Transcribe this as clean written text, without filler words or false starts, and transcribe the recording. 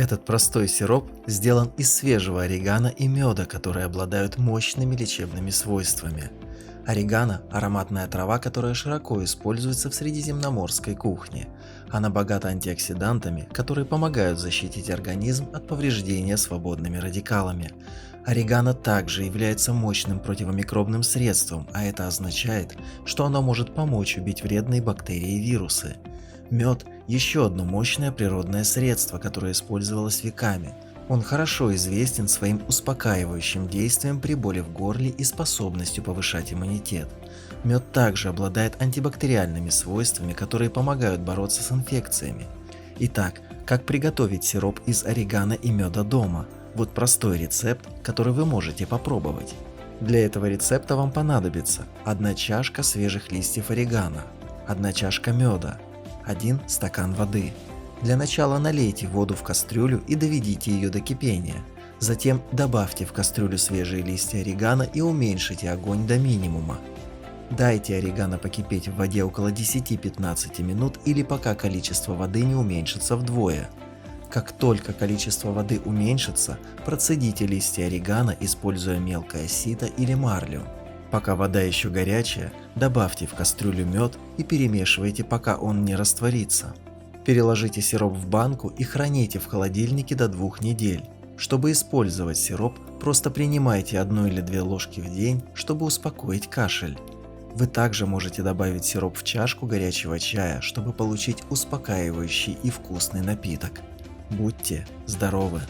Этот простой сироп сделан из свежего орегано и меда, которые обладают мощными лечебными свойствами. Орегано – ароматная трава, которая широко используется в средиземноморской кухне. Она богата антиоксидантами, которые помогают защитить организм от повреждения свободными радикалами. Орегано также является мощным противомикробным средством, а это означает, что оно может помочь убить вредные бактерии и вирусы. Мед – еще одно мощное природное средство, которое использовалось веками. Он хорошо известен своим успокаивающим действием при боли в горле и способностью повышать иммунитет. Мед также обладает антибактериальными свойствами, которые помогают бороться с инфекциями. Итак, как приготовить сироп из орегано и меда дома? Вот простой рецепт, который вы можете попробовать. Для этого рецепта вам понадобится 1 чашка свежих листьев орегано, 1 чашка меда, 1 стакан воды. Для начала налейте воду в кастрюлю и доведите ее до кипения. Затем добавьте в кастрюлю свежие листья орегано и уменьшите огонь до минимума. Дайте орегано покипеть в воде около 10-15 минут или пока количество воды не уменьшится вдвое. Как только количество воды уменьшится, процедите листья орегано, используя мелкое сито или марлю. Пока вода еще горячая, добавьте в кастрюлю мед и перемешивайте, пока он не растворится. Переложите сироп в банку и храните в холодильнике до 2 недель. Чтобы использовать сироп, просто принимайте 1 или 2 ложки в день, чтобы успокоить кашель. Вы также можете добавить сироп в чашку горячего чая, чтобы получить успокаивающий и вкусный напиток. Будьте здоровы!